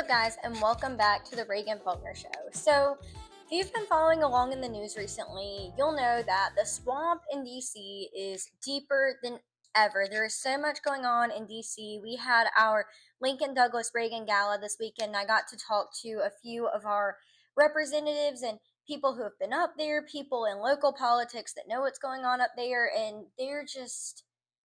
up, guys, and welcome back to the Reagan Faulkner Show. So, if you've been following along in the news recently, you'll know that the swamp in DC is deeper than ever. There is so much going on in DC. We had our Lincoln Douglas Reagan Gala this weekend, and I got to talk to a few of our representatives and people who have been up there, people in local politics that know what's going on up there, and they're just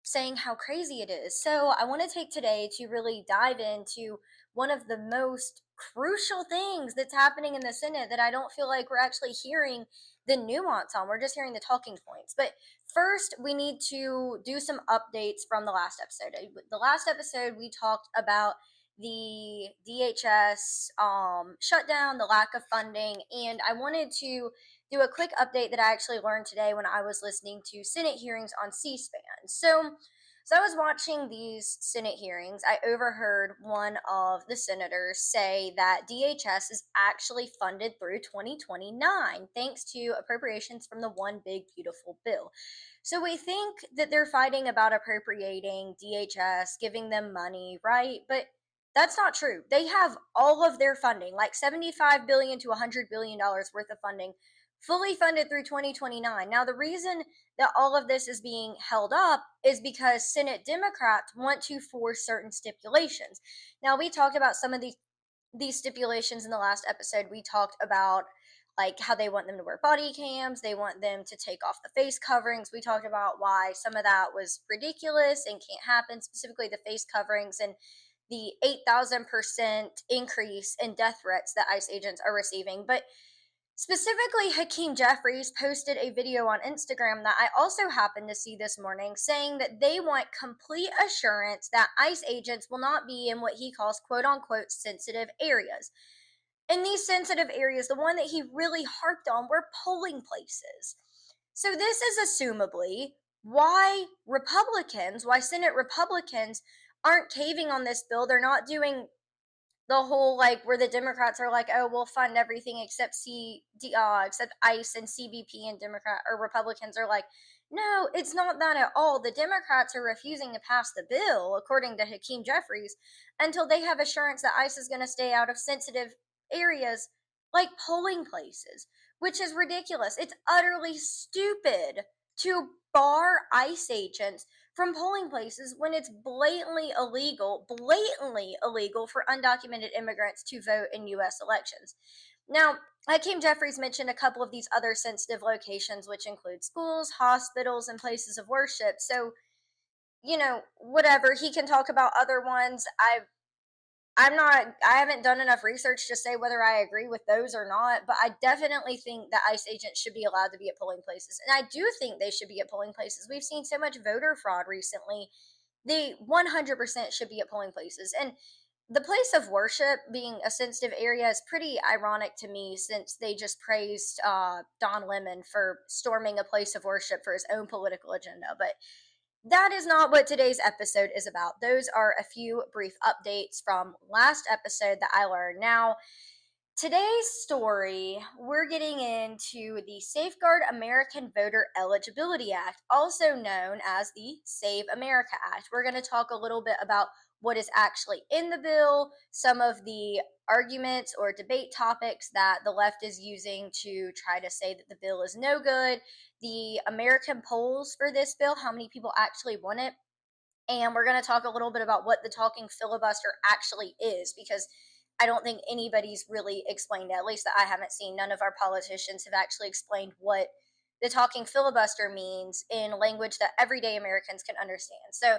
saying how crazy it is. So, I want to take today to really dive into one of the most crucial things that's happening in the Senate that I don't feel like we're actually hearing the nuance on. We're just hearing the talking points. But first, we need to do some updates from the last episode. The last episode, we talked about the DHS shutdown, the lack of funding, and I wanted to do a quick update that I actually learned today when I was listening to Senate hearings on C-SPAN. So I was watching these Senate hearings. I overheard one of the senators say that DHS is actually funded through 2029 thanks to appropriations from the One Big Beautiful Bill. So we think that they're fighting about appropriating DHS, giving them money, right? But that's not true. They have all of their funding, like $75 billion to $100 billion worth of funding, fully funded through 2029. Now, the reason that all of this is being held up is because Senate Democrats want to force certain stipulations. Now, we talked about some of these stipulations in the last episode. We talked about like how they want them to wear body cams, they want them to take off the face coverings. We talked about why some of that was ridiculous and can't happen, specifically the face coverings and the 8,000% increase in death threats that ICE agents are receiving. But specifically, Hakeem Jeffries posted a video on Instagram that I also happened to see this morning saying that they want complete assurance that ICE agents will not be in what he calls quote unquote sensitive areas. In these sensitive areas, the one that he really harped on were polling places. So this is assumably why Senate Republicans aren't caving on this bill. They're not doing the whole like where the Democrats are like, oh, we'll fund everything except except ICE and CBP, and Republicans are like, no, it's not that at all. The Democrats are refusing to pass the bill, according to Hakeem Jeffries, until they have assurance that ICE is going to stay out of sensitive areas like polling places, which is ridiculous. It's utterly stupid to bar ICE agents from polling places when it's blatantly illegal for undocumented immigrants to vote in U.S. elections. Now, Hakeem Jeffries mentioned a couple of these other sensitive locations, which include schools, hospitals, and places of worship. So, whatever, he can talk about other ones. I haven't done enough research to say whether I agree with those or not, but I definitely think that ICE agents should be allowed to be at polling places. And I do think they should be at polling places. We've seen so much voter fraud recently. They 100% should be at polling places. And the place of worship being a sensitive area is pretty ironic to me, since they just praised Don Lemon for storming a place of worship for his own political agenda. But that is not what today's episode is about. Those are a few brief updates from last episode that I learned. Now, today's story, we're getting into the Safeguard American Voter Eligibility Act, also known as the Save America Act. We're going to talk a little bit about what is actually in the bill, some of the arguments or debate topics that the left is using to try to say that the bill is no good, the American polls for this bill, how many people actually want it, and we're going to talk a little bit about what the talking filibuster actually is, because I don't think anybody's really explained it, at least that I haven't seen. None of our politicians have actually explained what the talking filibuster means in language that everyday Americans can understand. So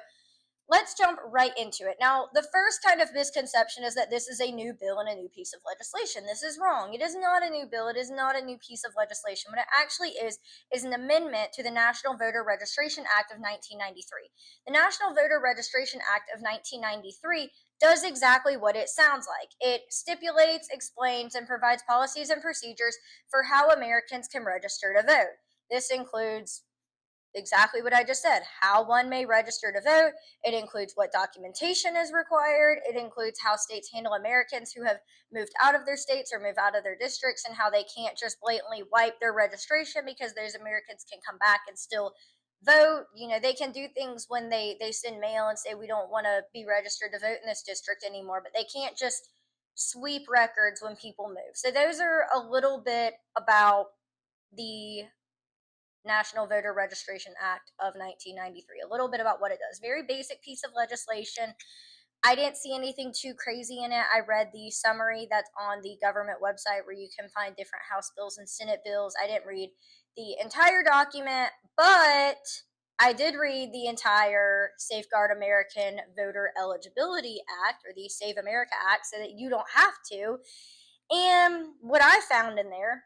let's jump right into it. Now, the first kind of misconception is that this is a new bill and a new piece of legislation. This is wrong. It is not a new bill. It is not a new piece of legislation. What it actually is an amendment to the National Voter Registration Act of 1993. The National Voter Registration Act of 1993 does exactly what it sounds like. It stipulates, explains, and provides policies and procedures for how Americans can register to vote. This includes exactly what I just said, how one may register to vote. It includes what documentation is required. It includes how states handle Americans who have moved out of their states or move out of their districts, and how they can't just blatantly wipe their registration because those Americans can come back and still vote. They can do things when they send mail and say we don't want to be registered to vote in this district anymore, but they can't just sweep records when people move. So those are a little bit about the National Voter Registration Act of 1993. A little bit about what it does. Very basic piece of legislation. I didn't see anything too crazy in it. I read the summary that's on the government website where you can find different House bills and Senate bills. I didn't read the entire document, but I did read the entire Safeguard American Voter Eligibility Act, or the Save America Act, so that you don't have to. And what I found in there,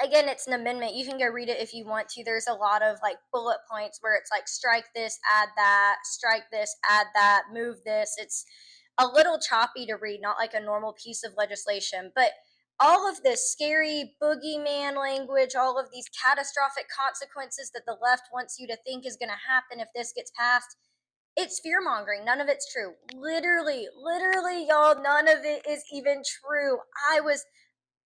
again, it's an amendment. You can go read it if you want to. There's a lot of like bullet points where it's like strike this, add that, strike this, add that, move this. It's a little choppy to read, not like a normal piece of legislation, but all of this scary boogeyman language, all of these catastrophic consequences that the left wants you to think is going to happen if this gets passed, it's fear mongering. None of it's true. Literally, y'all, none of it is even true. I was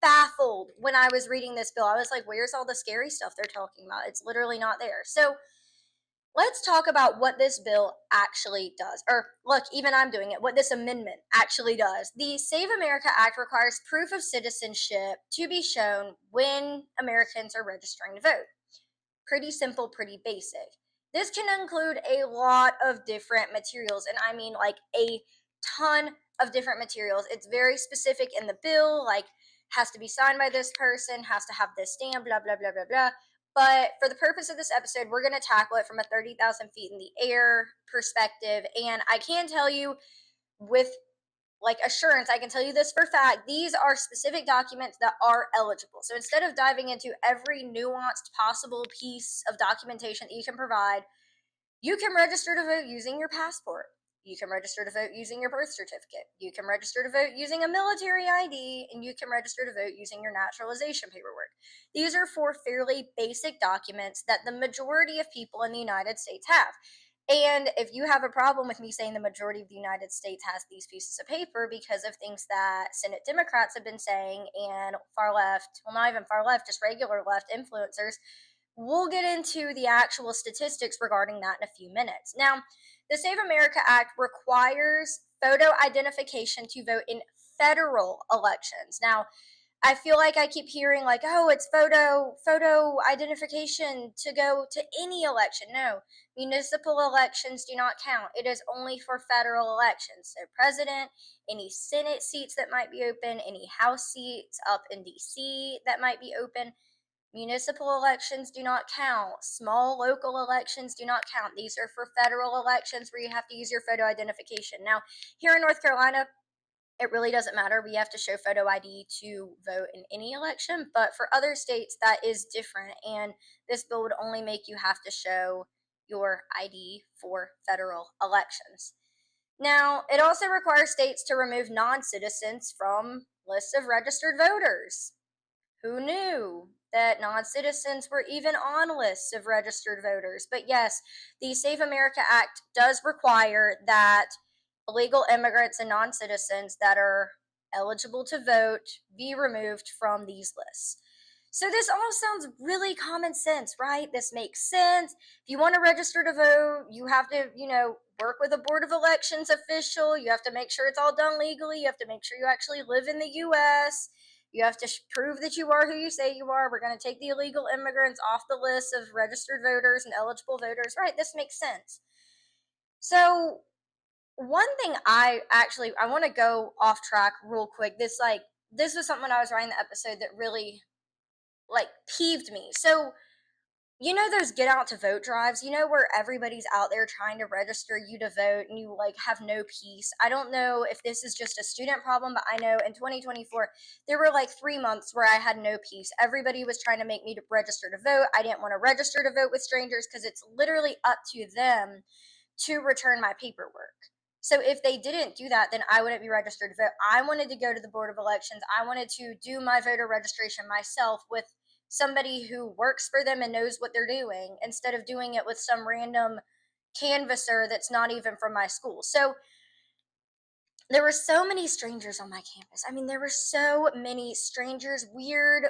baffled when I was reading this bill. I was like, where's all the scary stuff they're talking about? It's literally not there. So let's talk about what this bill actually does. Or look, even I'm doing it, what this amendment actually does. The Save America Act requires proof of citizenship to be shown when Americans are registering to vote. Pretty simple, pretty basic. This can include a lot of different materials, and I mean like a ton of different materials. It's very specific in the bill, like has to be signed by this person, has to have this stamp, blah, blah, blah, blah, blah. But for the purpose of this episode, we're going to tackle it from a 30,000 feet in the air perspective. And I can tell you with like assurance, I can tell you this for fact, these are specific documents that are eligible. So instead of diving into every nuanced possible piece of documentation that you can provide, you can register to vote using your passport. You can register to vote using your birth certificate. You can register to vote using a military ID, and you can register to vote using your naturalization paperwork. These are four fairly basic documents that the majority of people in the United States have. And if you have a problem with me saying the majority of the United States has these pieces of paper because of things that Senate Democrats have been saying and far left, well, not even far left, just regular left influencers, we'll get into the actual statistics regarding that in a few minutes. Now, the Save America Act requires photo identification to vote in federal elections. Now, I feel like I keep hearing like, oh, it's photo identification to go to any election. No, municipal elections do not count. It is only for federal elections. So president, any Senate seats that might be open, any House seats up in DC that might be open, municipal elections do not count. Small local elections do not count. These are for federal elections where you have to use your photo identification. Now, here in North Carolina, it really doesn't matter. We have to show photo ID to vote in any election, but for other states, that is different. And this bill would only make you have to show your ID for federal elections. Now, it also requires states to remove non-citizens from lists of registered voters. Who knew that non-citizens were even on lists of registered voters? But yes, the Save America Act does require that illegal immigrants and non-citizens that are eligible to vote be removed from these lists. So this all sounds really common sense, right? This makes sense. If you want to register to vote, you have to, work with a Board of Elections official. You have to make sure it's all done legally. You have to make sure you actually live in the U.S. You have to prove that you are who you say you are. We're going to take the illegal immigrants off the list of registered voters and eligible voters. Right, this makes sense. So one thing I want to go off track real quick. This was something when I was writing the episode that really peeved me. So those get out to vote drives, where everybody's out there trying to register you to vote and you have no peace. I don't know if this is just a student problem, but I know in 2024 there were 3 months where I had no peace. Everybody was trying to make me to register to vote. I didn't want to register to vote with strangers because it's literally up to them to return my paperwork. So if they didn't do that, then I wouldn't be registered to vote. I wanted to go to the Board of Elections. I wanted to do my voter registration myself with somebody who works for them and knows what they're doing, instead of doing it with some random canvasser that's not even from my school. So there were so many strangers on my campus. I mean, there were so many strangers, weird,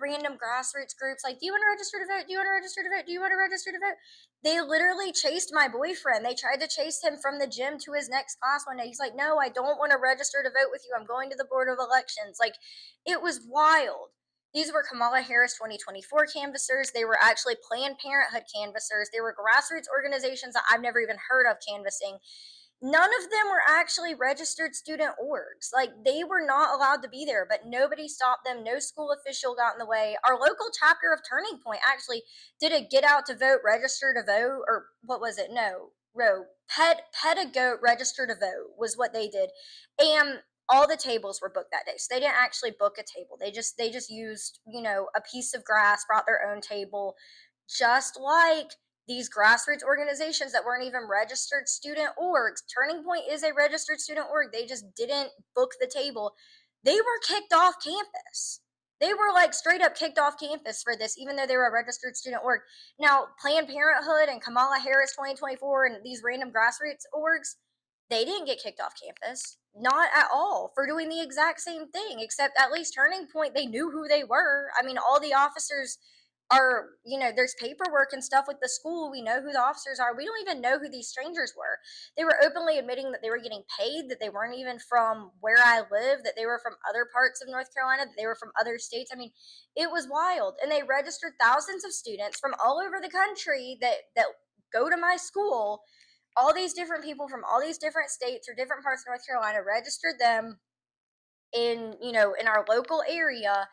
random grassroots groups like, do you want to register to vote? Do you want to register to vote? Do you want to register to vote? They literally chased my boyfriend. They tried to chase him from the gym to his next class one day. He's like, no, I don't want to register to vote with you. I'm going to the Board of Elections. Like, it was wild. These were Kamala Harris 2024 canvassers. They were actually Planned Parenthood canvassers. They were grassroots organizations that I've never even heard of canvassing. None of them were actually registered student orgs. Like, they were not allowed to be there, but nobody stopped them. No school official got in the way. Our local chapter of Turning Point actually did a get out to vote, register to vote, or what was it? No, pet a goat, register to vote was what they did. And all the tables were booked that day. So they didn't actually book a table. They just used, a piece of grass, brought their own table, just like these grassroots organizations that weren't even registered student orgs. Turning Point is a registered student org. They just didn't book the table. They were kicked off campus. They were like straight up kicked off campus for this, even though they were a registered student org. Now, Planned Parenthood and Kamala Harris 2024 and these random grassroots orgs, they didn't get kicked off campus. Not at all, for doing the exact same thing, except at least Turning Point, they knew who they were. I mean, all the officers are, there's paperwork and stuff with the school. We know who the officers are. We don't even know who these strangers were. They were openly admitting that they were getting paid, that they weren't even from where I live, that they were from other parts of North Carolina, that they were from other states. I mean, it was wild. And they registered thousands of students from all over the country that go to my school. All these different people from all these different states or different parts of North Carolina, registered them in our local area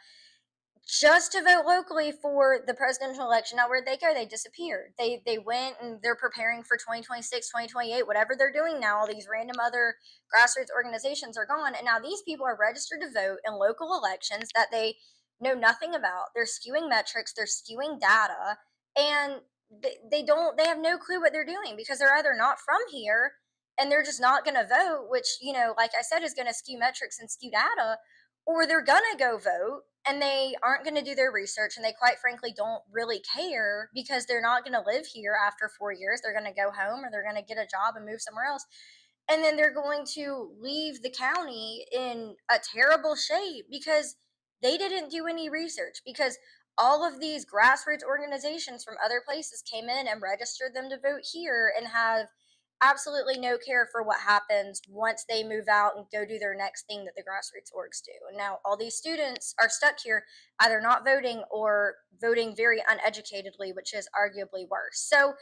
just to vote locally for the presidential election. Now, where'd they go? They disappeared. They went and they're preparing for 2026, 2028, whatever they're doing now. All these random other grassroots organizations are gone. And now these people are registered to vote in local elections that they know nothing about. They're skewing metrics, they're skewing data, and they have no clue what they're doing because they're either not from here and they're just not going to vote, which, like I said, is going to skew metrics and skew data, or they're going to go vote and they aren't going to do their research, and they quite frankly don't really care because they're not going to live here after 4 years. They're going to go home or they're going to get a job and move somewhere else. And then they're going to leave the county in a terrible shape because they didn't do any research, because all of these grassroots organizations from other places came in and registered them to vote here and have absolutely no care for what happens once they move out and go do their next thing that the grassroots orgs do. And now all these students are stuck here, either not voting or voting very uneducatedly, which is arguably worse. So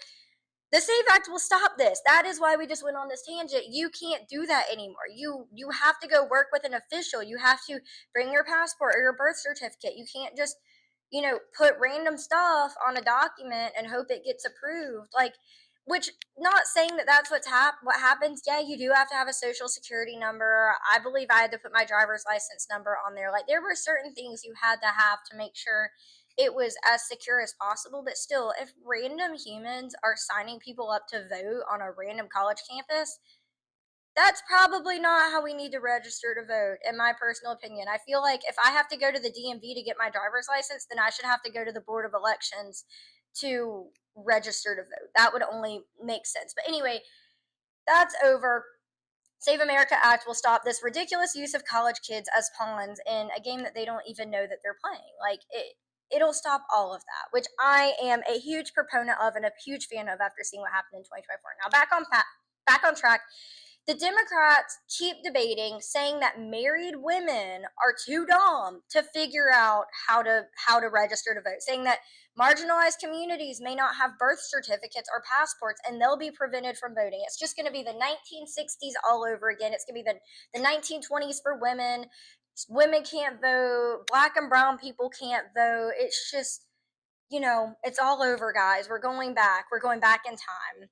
the SAVE Act will stop this. That is why we just went on this tangent. You can't do that anymore. You have to go work with an official. You have to bring your passport or your birth certificate. You can't just, put random stuff on a document and hope it gets approved. Like, which, not saying that that's what happens. Yeah, you do have to have a social security number. I believe I had to put my driver's license number on there. Like, there were certain things you had to have to make sure it was as secure as possible. But still, if random humans are signing people up to vote on a random college campus, that's probably not how we need to register to vote, in my personal opinion. I feel like if I have to go to the DMV to get my driver's license, then I should have to go to the Board of Elections to register to vote. That would only make sense. But anyway, that's over. Save America Act will stop this ridiculous use of college kids as pawns in a game that they don't even know that they're playing. Like, it'll stop all of that, which I am a huge proponent of and a huge fan of after seeing what happened in 2024. Now, back on track. The Democrats keep debating, saying that married women are too dumb to figure out how to register to vote, saying that marginalized communities may not have birth certificates or passports and they'll be prevented from voting. It's just going to be the 1960s all over again. It's going to be the 1920s for women. Women can't vote. Black and brown people can't vote. It's just, it's all over, guys. We're going back. We're going back in time.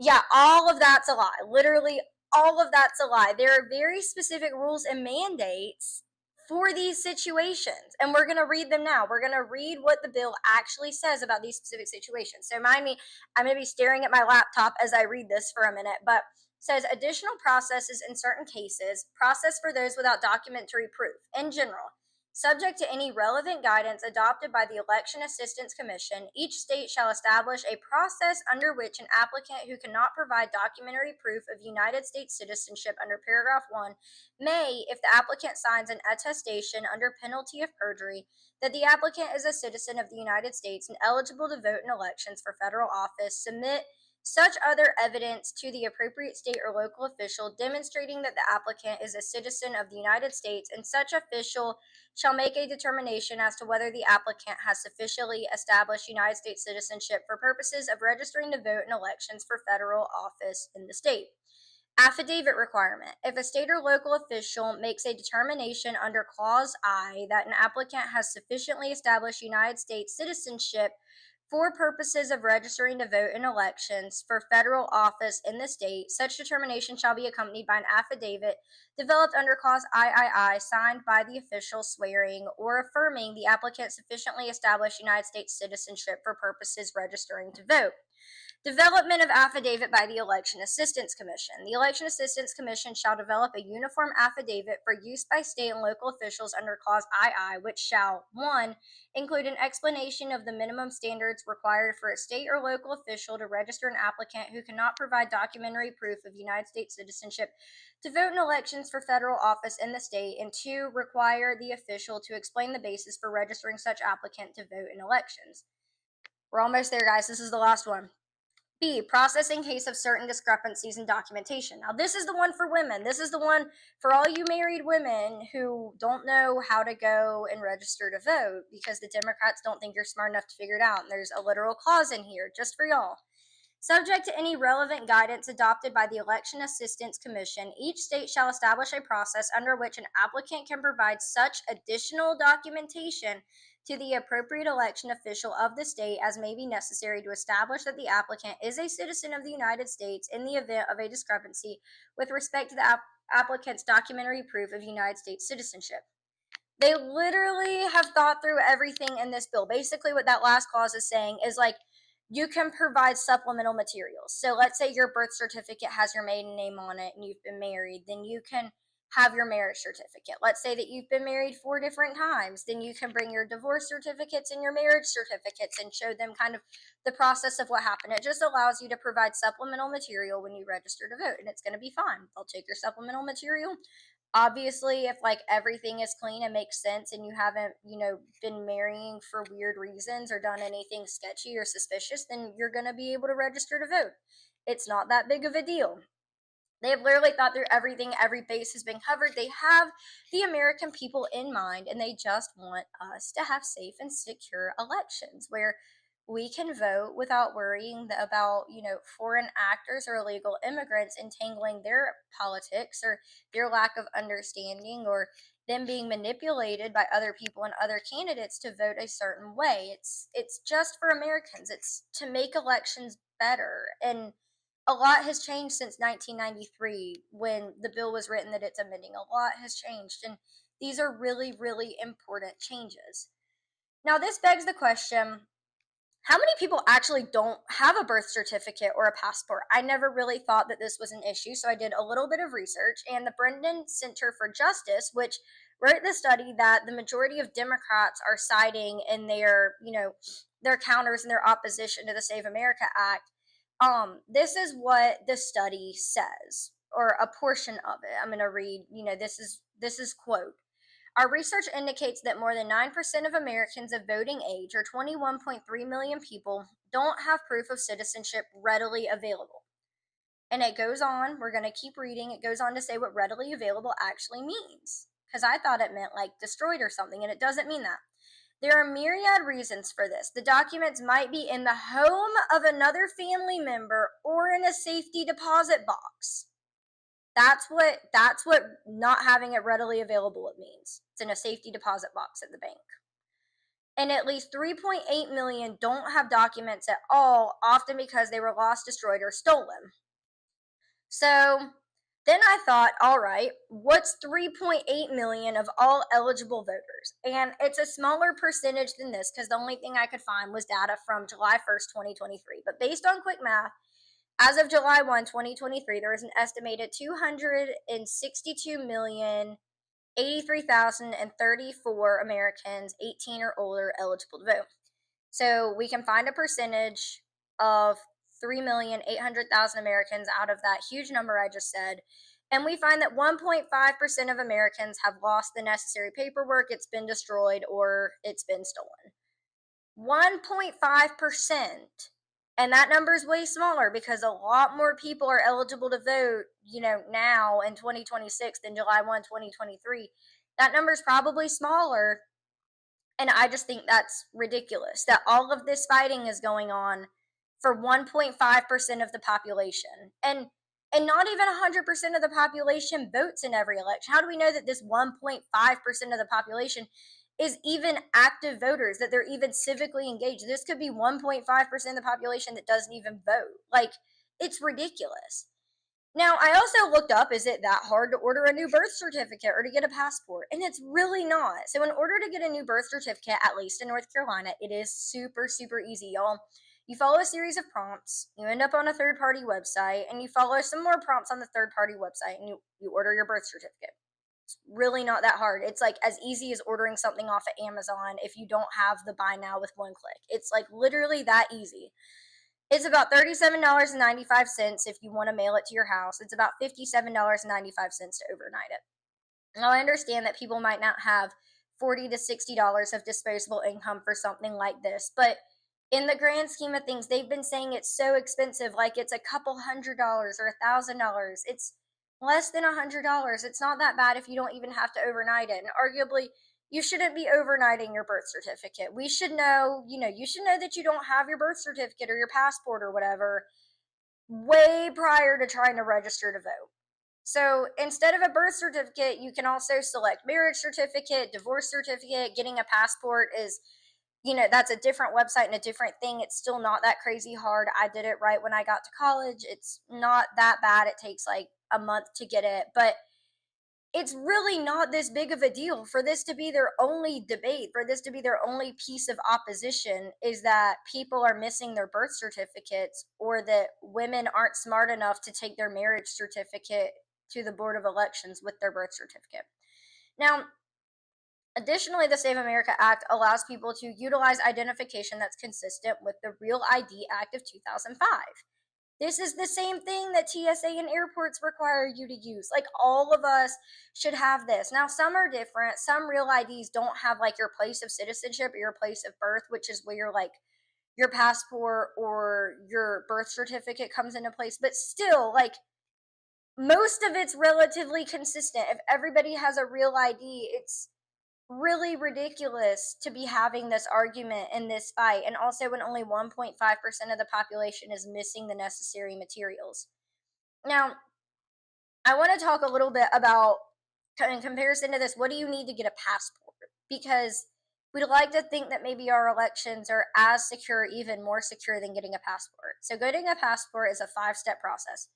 Yeah, all of that's a lie. Literally, all of that's a lie. There are very specific rules and mandates for these situations, and we're going to read them now. We're going to read what the bill actually says about these specific situations. So mind me, I'm going to be staring at my laptop as I read this for a minute, but says additional processes in certain cases, process for those without documentary proof. In general, Subject to any relevant guidance adopted by the Election Assistance Commission, each state shall establish a process under which an applicant who cannot provide documentary proof of United States citizenship under paragraph 1 may, if the applicant signs an attestation under penalty of perjury that the applicant is a citizen of the United States and eligible to vote in elections for federal office, submit such other evidence to the appropriate state or local official demonstrating that the applicant is a citizen of the United States, and such official shall make a determination as to whether the applicant has sufficiently established United States citizenship for purposes of registering to vote in elections for federal office in the state. Affidavit requirement. If a state or local official makes a determination under Clause I that an applicant has sufficiently established United States citizenship for purposes of registering to vote in elections for federal office in the state, such determination shall be accompanied by an affidavit developed under Clause III, signed by the official swearing or affirming the applicant sufficiently established United States citizenship for purposes registering to vote. Development of affidavit by the Election Assistance Commission. The Election Assistance Commission shall develop a uniform affidavit for use by state and local officials under Clause II, which shall 1. Include an explanation of the minimum standards required for a state or local official to register an applicant who cannot provide documentary proof of United States citizenship to vote in elections for federal office in the state, and 2. Require the official to explain the basis for registering such applicant to vote in elections. We're almost there, guys. This is the last one. B, process in case of certain discrepancies in documentation. Now, this is the one for women. This is the one for all you married women who don't know how to go and register to vote because the Democrats don't think you're smart enough to figure it out. And there's a literal clause in here just for y'all. Subject to any relevant guidance adopted by the Election Assistance Commission, each state shall establish a process under which an applicant can provide such additional documentation to the appropriate election official of the state as may be necessary to establish that the applicant is a citizen of the United States in the event of a discrepancy with respect to the applicant's documentary proof of United States citizenship. They literally have thought through everything in this bill. Basically, what that last clause is saying is like, you can provide supplemental materials. So let's say your birth certificate has your maiden name on it and you've been married, then you can have your marriage certificate. Let's say that you've been married 4 different times, then you can bring your divorce certificates and your marriage certificates and show them kind of the process of what happened. It just allows you to provide supplemental material when you register to vote, and it's going to be fine. They'll take your supplemental material. Obviously, if like everything is clean and makes sense and you haven't, been marrying for weird reasons or done anything sketchy or suspicious, then you're going to be able to register to vote. It's not that big of a deal. They have literally thought through everything. Every base has been covered. They have the American people in mind, and they just want us to have safe and secure elections where we can vote without worrying about, foreign actors or illegal immigrants entangling their politics or their lack of understanding or them being manipulated by other people and other candidates to vote a certain way. It's just for Americans. It's to make elections better. And a lot has changed since 1993 when the bill was written that it's amending. A lot has changed, and these are really, really important changes. Now, this begs the question, how many people actually don't have a birth certificate or a passport? I never really thought that this was an issue, so I did a little bit of research, and the Brennan Center for Justice, which wrote the study that the majority of Democrats are citing in their, their counters and their opposition to the Save America Act, this is what the study says, or a portion of it. I'm going to read, this is quote. Our research indicates that more than 9% of Americans of voting age, or 21.3 million people, don't have proof of citizenship readily available. And it goes on, we're going to keep reading, it goes on to say what readily available actually means. Because I thought it meant like destroyed or something, and it doesn't mean that. There are myriad reasons for this. The documents might be in the home of another family member or in a safety deposit box. That's what not having it readily available means. It's in a safety deposit box at the bank. And at least 3.8 million don't have documents at all, often because they were lost, destroyed, or stolen. So then I thought, all right, what's 3.8 million of all eligible voters? And it's a smaller percentage than this because the only thing I could find was data from July 1st, 2023. But based on quick math, as of July 1, 2023, there is an estimated 262,800,000 83,034 Americans 18 or older eligible to vote. So we can find a percentage of 3,800,000 Americans out of that huge number I just said. And we find that 1.5% of Americans have lost the necessary paperwork, it's been destroyed, or it's been stolen. 1.5%. And that number is way smaller because a lot more people are eligible to vote, now in 2026 than July 1, 2023. That number is probably smaller. And I just think that's ridiculous that all of this fighting is going on for 1.5% of the population. And not even 100% of the population votes in every election. How do we know that this 1.5% of the population is even active voters, that they're even civically engaged? This could be 1.5% of the population that doesn't even vote. Like, it's ridiculous. Now, I also looked up, is it that hard to order a new birth certificate or to get a passport? And it's really not. So, in order to get a new birth certificate, at least in North Carolina, it is super, super easy, y'all. You follow a series of prompts, you end up on a third party website, and you follow some more prompts on the third party website, and you order your birth certificate. It's really not that hard. It's like as easy as ordering something off of Amazon if you don't have the buy now with one click. It's like literally that easy. It's about $37.95 if you want to mail it to your house. It's about $57.95 to overnight it. Now, I understand that people might not have $40 to $60 of disposable income for something like this, but in the grand scheme of things, they've been saying it's so expensive, like it's a couple $100 or $1,000. It's less than $100. It's not that bad if you don't even have to overnight it. And arguably, you shouldn't be overnighting your birth certificate. We should know, you should know that you don't have your birth certificate or your passport or whatever way prior to trying to register to vote. So instead of a birth certificate, you can also select marriage certificate, divorce certificate. Getting a passport is, that's a different website and a different thing. It's still not that crazy hard. I did it right when I got to college. It's not that bad. It takes like a month to get it, but it's really not this big of a deal. For this to be their only debate, for this to be their only piece of opposition, is that people are missing their birth certificates or that women aren't smart enough to take their marriage certificate to the Board of Elections with their birth certificate. Now, additionally, the Save America Act allows people to utilize identification that's consistent with the Real ID Act of 2005. This is the same thing that TSA and airports require you to use. Like, all of us should have this. Now, some are different. Some real IDs don't have like your place of citizenship or your place of birth, which is where like your passport or your birth certificate comes into place. But still, like, most of it's relatively consistent. If everybody has a real ID, it's really ridiculous to be having this argument and this fight, and also when only 1.5% of the population is missing the necessary materials. Now, I want to talk a little bit about, in comparison to this, what do you need to get a passport? Because we'd like to think that maybe our elections are as secure, even more secure than getting a passport. So getting a passport is a 5-step process.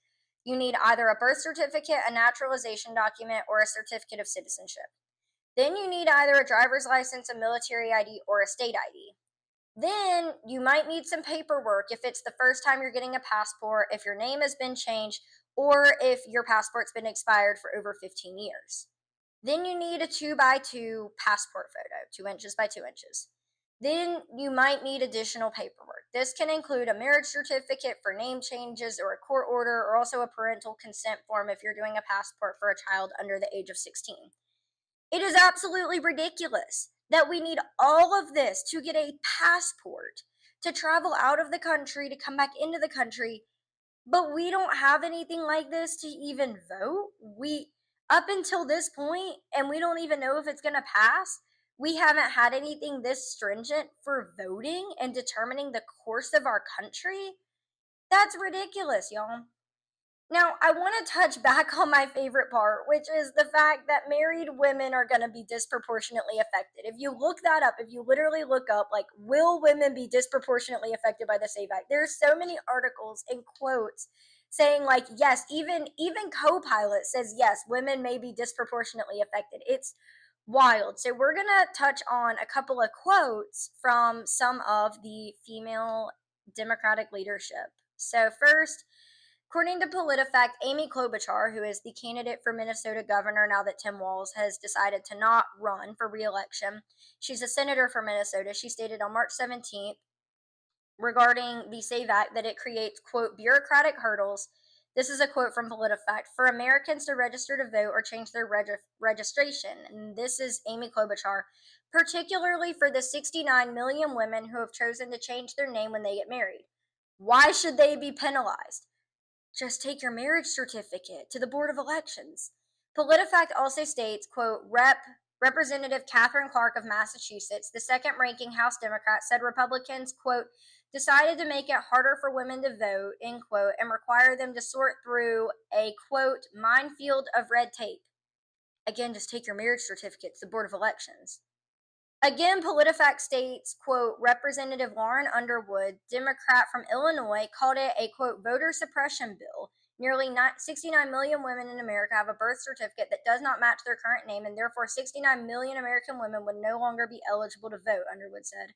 You need either a birth certificate, a naturalization document, or a certificate of citizenship. Then you need either a driver's license, a military ID, or a state ID. Then you might need some paperwork if it's the first time you're getting a passport, if your name has been changed, or if your passport's been expired for over 15 years. Then you need a 2x2 passport photo, 2 inches by 2 inches. Then you might need additional paperwork. This can include a marriage certificate for name changes or a court order, or also a parental consent form if you're doing a passport for a child under the age of 16. It is absolutely ridiculous that we need all of this to get a passport to travel out of the country, to come back into the country, but we don't have anything like this to even vote. Up until this point, and we don't even know if it's going to pass, we haven't had anything this stringent for voting and determining the course of our country. That's ridiculous, y'all. Now, I want to touch back on my favorite part, which is the fact that married women are going to be disproportionately affected. If you look that up, if you literally look up, like, will women be disproportionately affected by the SAVE Act? There's so many articles and quotes saying, like, yes, even Copilot says, yes, women may be disproportionately affected. It's wild. So we're going to touch on a couple of quotes from some of the female Democratic leadership. So first, According to PolitiFact, Amy Klobuchar, who is the candidate for Minnesota governor now that Tim Walz has decided to not run for re-election, she's a senator for Minnesota. She stated on March 17th regarding the SAVE Act that it creates, quote, bureaucratic hurdles. This is a quote from PolitiFact, for Americans to register to vote or change their registration. And this is Amy Klobuchar, particularly for the 69 million women who have chosen to change their name when they get married. Why should they be penalized? Just take your marriage certificate to the Board of Elections. PolitiFact also states, quote, Representative Catherine Clark of Massachusetts, the second-ranking House Democrat, said Republicans, quote, decided to make it harder for women to vote, end quote, and require them to sort through a, quote, minefield of red tape. Again, just take your marriage certificate to the Board of Elections. Again, PolitiFact states, quote, Representative Lauren Underwood, Democrat from Illinois, called it a, quote, voter suppression bill. Nearly 69 million women in America have a birth certificate that does not match their current name, and therefore 69 million American women would no longer be eligible to vote, Underwood said.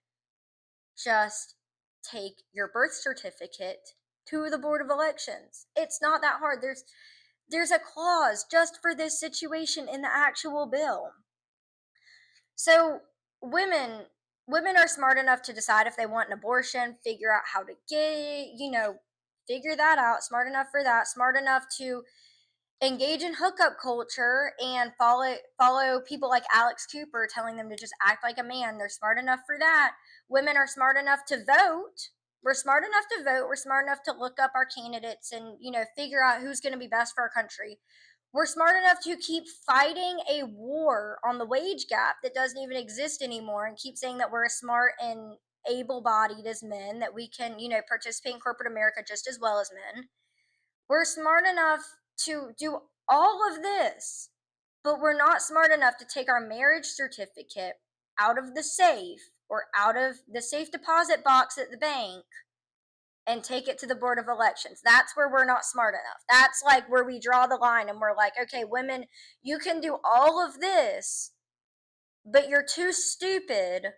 Just take your birth certificate to the Board of Elections. It's not that hard. There's a clause just for this situation in the actual bill. So women are smart enough to decide if they want an abortion, figure out how to get, figure that out, smart enough for that, smart enough to engage in hookup culture and follow people like Alex Cooper telling them to just act like a man. They're smart enough for that. Women are smart enough to vote. We're smart enough to vote. We're smart enough to look up our candidates and, figure out who's going to be best for our country. We're smart enough to keep fighting a war on the wage gap that doesn't even exist anymore and keep saying that we're as smart and able-bodied as men, that we can, participate in corporate America just as well as men. We're smart enough to do all of this, but we're not smart enough to take our marriage certificate out of the safe or out of the safe deposit box at the bank and take it to the Board of Elections. That's where we're not smart enough. That's like where we draw the line and we're like, okay, women, you can do all of this, but you're too stupid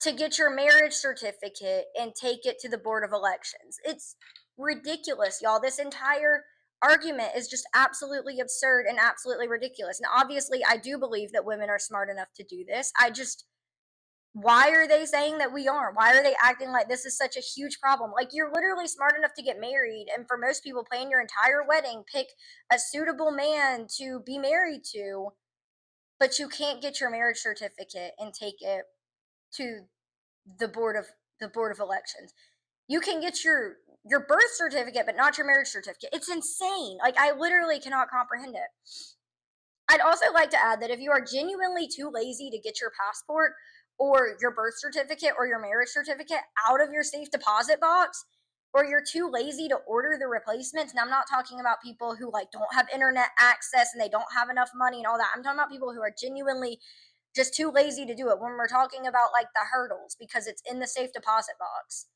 to get your marriage certificate and take it to the Board of Elections. It's ridiculous, y'all. This entire argument is just absolutely absurd and absolutely ridiculous. Now, obviously, I do believe that women are smart enough to do this. Why are they saying that we aren't? Why are they acting like this is such a huge problem? Like, you're literally smart enough to get married, and for most people, plan your entire wedding, pick a suitable man to be married to, but you can't get your marriage certificate and take it to the board of elections. You can get your birth certificate, but not your marriage certificate. It's insane. Like, I literally cannot comprehend it. I'd also like to add that if you are genuinely too lazy to get your passport or your birth certificate or your marriage certificate out of your safe deposit box, or you're too lazy to order the replacements, and I'm not talking about people who don't have internet access and they don't have enough money and all that. I'm talking about people who are genuinely just too lazy to do it when we're talking about the hurdles because it's in the safe deposit box.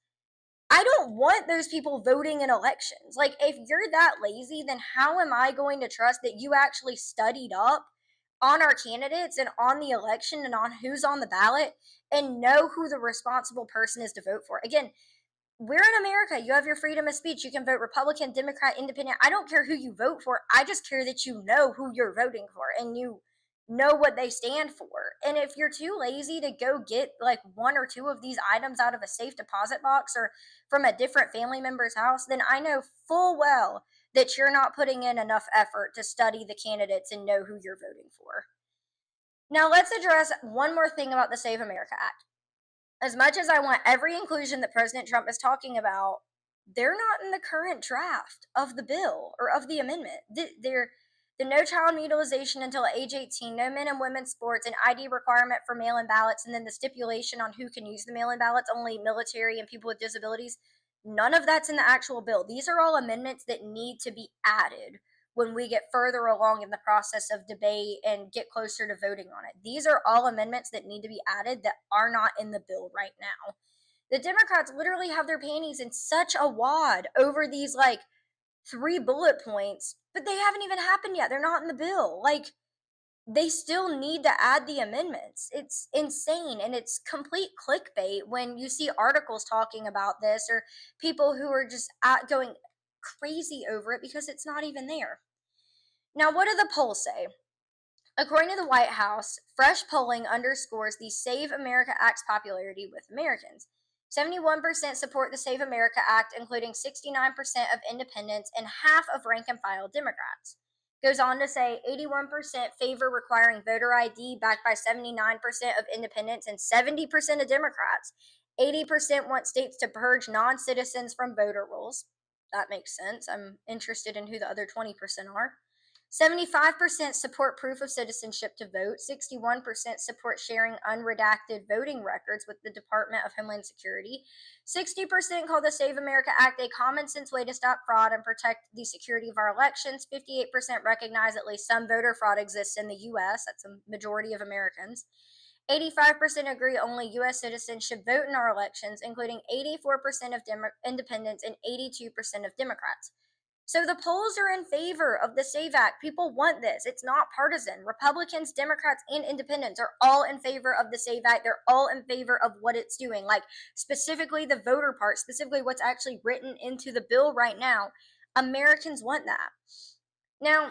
I don't want those people voting in elections. If you're that lazy, then how am I going to trust that you actually studied up on our candidates and on the election and on who's on the ballot and know who the responsible person is to vote for? Again, we're in America. You have your freedom of speech. You can vote Republican, Democrat, Independent. I don't care who you vote for. I just care that you know who you're voting for and you know what they stand for. And if you're too lazy to go get one or two of these items out of a safe deposit box or from a different family member's house, then I know full well that you're not putting in enough effort to study the candidates and know who you're voting for. Now, let's address one more thing about the Save America Act. As much as I want every inclusion that President Trump is talking about, they're not in the current draft of the bill or of the amendment. They're the no child mutilization until age 18, no men and women's sports, an ID requirement for mail-in ballots, and then the stipulation on who can use the mail-in ballots, only military and people with disabilities. None of that's in the actual bill. These are all amendments that need to be added when we get further along in the process of debate and get closer to voting on it. These are all amendments that need to be added that are not in the bill right now. The Democrats literally have their panties in such a wad over these 3 bullet points, but they haven't even happened yet. They're not in the bill. They still need to add the amendments. It's insane, and it's complete clickbait when you see articles talking about this or people who are just going crazy over it because it's not even there. Now, what do the polls say? According to the White House, fresh polling underscores the Save America Act's popularity with Americans. 71% support the Save America Act, including 69% of independents and half of rank and file Democrats. Goes on to say 81% favor requiring voter ID, backed by 79% of independents and 70% of Democrats. 80% want states to purge non citizens from voter rolls. That makes sense. I'm interested in who the other 20% are. 75% support proof of citizenship to vote. 61% support sharing unredacted voting records with the Department of Homeland Security. 60% call the Save America Act a common sense way to stop fraud and protect the security of our elections. 58% recognize at least some voter fraud exists in the U.S. That's a majority of Americans. 85% agree only U.S. citizens should vote in our elections, including 84% of independents and 82% of Democrats. So the polls are in favor of the SAVE Act. People want this. It's not partisan. Republicans, Democrats, and independents are all in favor of the SAVE Act. They're all in favor of what it's doing, like specifically the voter part, specifically what's actually written into the bill right now. Americans want that. Now,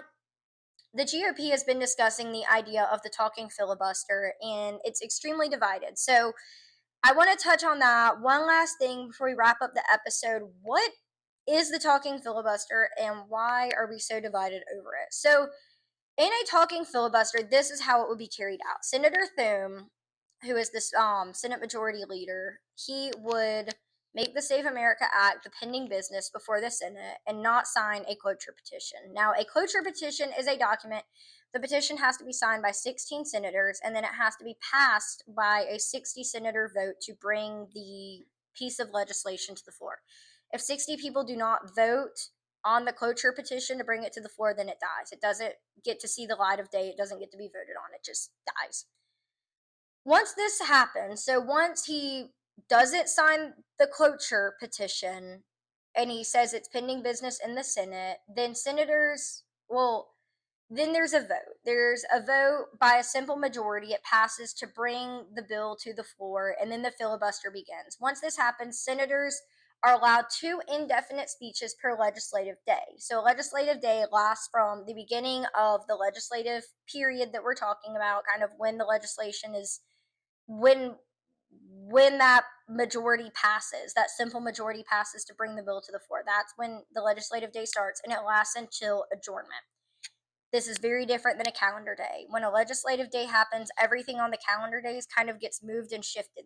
the GOP has been discussing the idea of the talking filibuster, and it's extremely divided. So I want to touch on that. One last thing before we wrap up the episode. What is the talking filibuster, and why are we so divided over it? So, in a talking filibuster, this is how it would be carried out. Senator Thune, who is this Senate Majority Leader, he would make the Save America Act the pending business before the Senate and not sign a cloture petition. Now, a cloture petition is a document. The petition has to be signed by 16 senators, and then it has to be passed by a 60-senator vote to bring the piece of legislation to the floor. If 60 people do not vote on the cloture petition to bring it to the floor, then it dies. It doesn't get to see the light of day. It doesn't get to be voted on. It just dies. Once this happens, so once he doesn't sign the cloture petition and he says it's pending business in the Senate, then then there's a vote. There's a vote by a simple majority. It passes to bring the bill to the floor, and then the filibuster begins. Once this happens, senators are allowed 2 indefinite speeches per legislative day. So a legislative day lasts from the beginning of the legislative period that we're talking about, kind of when the legislation is, when that majority passes, that simple majority passes to bring the bill to the floor. That's when the legislative day starts, and it lasts until adjournment. This is very different than a calendar day. When a legislative day happens, everything on the calendar days kind of gets moved and shifted.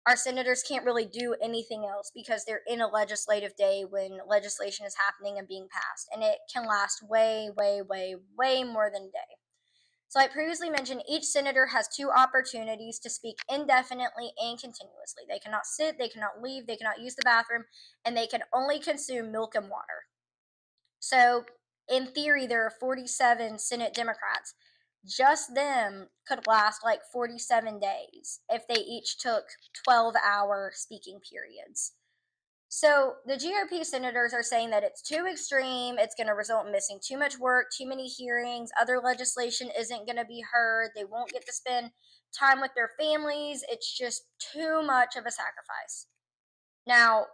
Our senators can't really do anything else because they're in a legislative day when legislation is happening and being passed. And it can last way, way, way, way more than a day. So I previously mentioned each senator has 2 opportunities to speak indefinitely and continuously. They cannot sit, they cannot leave, they cannot use the bathroom, and they can only consume milk and water. So in theory, there are 47 Senate Democrats. Just them could last like 47 days if they each took 12-hour speaking periods. So the GOP senators are saying that it's too extreme. It's going to result in missing too much work, too many hearings. Other legislation isn't going to be heard. They won't get to spend time with their families. It's just too much of a sacrifice. Now,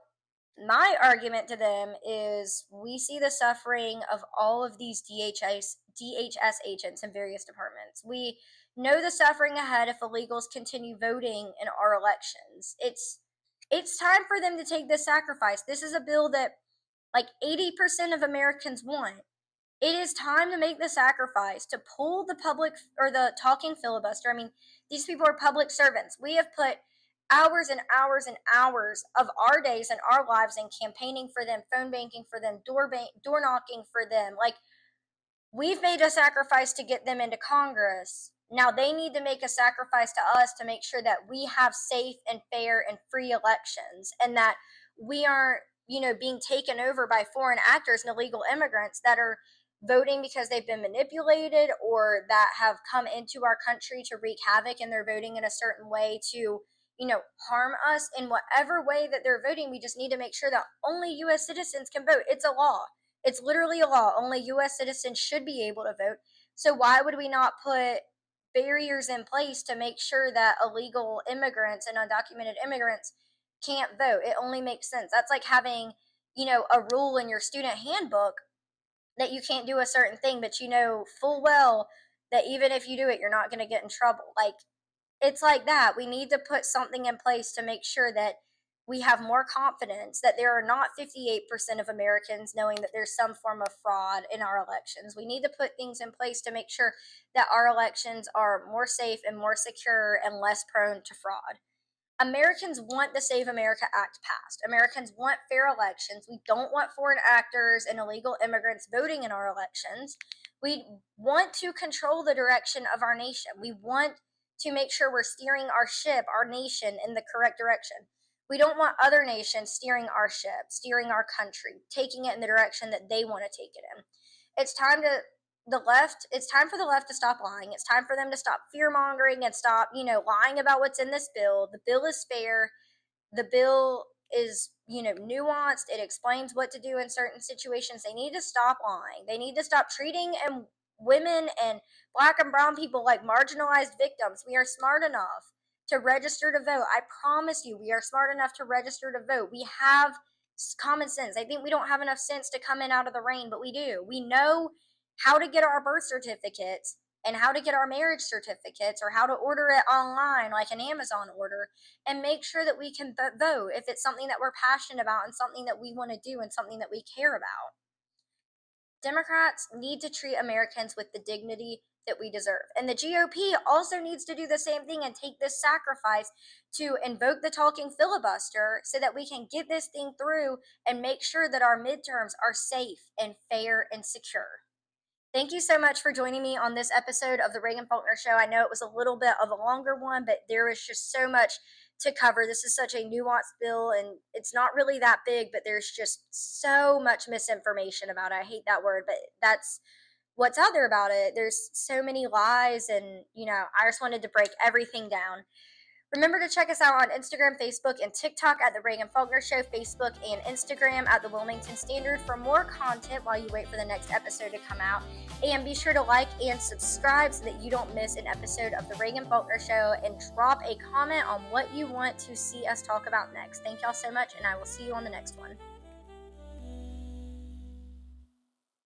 my argument to them is we see the suffering of all of these DHS agents in various departments. We know the suffering ahead if illegals continue voting in our elections. It's time for them to take this sacrifice. This is a bill that like 80% of Americans want. It is time to make the sacrifice to pull the public or the talking filibuster. I mean, these people are public servants. We have put hours and hours and hours of our days and our lives in campaigning for them, phone banking for them, door knocking for them. Like, we've made a sacrifice to get them into Congress. Now they need to make a sacrifice to us to make sure that we have safe and fair and free elections, and that we aren't, being taken over by foreign actors and illegal immigrants that are voting because they've been manipulated or that have come into our country to wreak havoc, and they're voting in a certain way to harm us in whatever way that they're voting. We just need to make sure that only U.S. citizens can vote. It's a law. It's literally a law. Only U.S. citizens should be able to vote. So why would we not put barriers in place to make sure that illegal immigrants and undocumented immigrants can't vote? It only makes sense. That's like having, a rule in your student handbook that you can't do a certain thing, but you know full well that even if you do it, you're not going to get in trouble. Like, it's like that. We need to put something in place to make sure that we have more confidence that there are not 58% of Americans knowing that there's some form of fraud in our elections. We need to put things in place to make sure that our elections are more safe and more secure and less prone to fraud. Americans want the Save America Act passed. Americans want fair elections. We don't want foreign actors and illegal immigrants voting in our elections. We want to control the direction of our nation. We want to make sure we're steering our ship, our nation, in the correct direction. We don't want other nations steering our ship, steering our country, taking it in the direction that they want to take it in. It's time to it's time for the left to stop lying. It's time for them to stop fear mongering and stop, lying about what's in this bill. The bill is fair. The bill is, nuanced. It explains what to do in certain situations. They need to stop lying. They need to stop treating women and black and brown people like marginalized victims. We are smart enough to register to vote. I promise you, we are smart enough to register to vote. We have common sense. I think we don't have enough sense to come in out of the rain, but we do. We know how to get our birth certificates and how to get our marriage certificates, or how to order it online like an Amazon order, and make sure that we can vote if it's something that we're passionate about and something that we want to do and something that we care about. Democrats need to treat Americans with the dignity that we deserve. And the GOP also needs to do the same thing and take this sacrifice to invoke the talking filibuster so that we can get this thing through and make sure that our midterms are safe and fair and secure. Thank you so much for joining me on this episode of the Reagan Faulkner Show. I know it was a little bit of a longer one, but there is just so much to cover. This is such a nuanced bill, and it's not really that big, but there's just so much misinformation about it. I hate that word, but that's what's out there about it. There's so many lies, and, I just wanted to break everything down. Remember to check us out on Instagram, Facebook, and TikTok at The Reagan Faulkner Show, Facebook and Instagram at The Wilmington Standard for more content while you wait for the next episode to come out. And be sure to like and subscribe so that you don't miss an episode of The Reagan Faulkner Show, and drop a comment on what you want to see us talk about next. Thank y'all so much, and I will see you on the next one.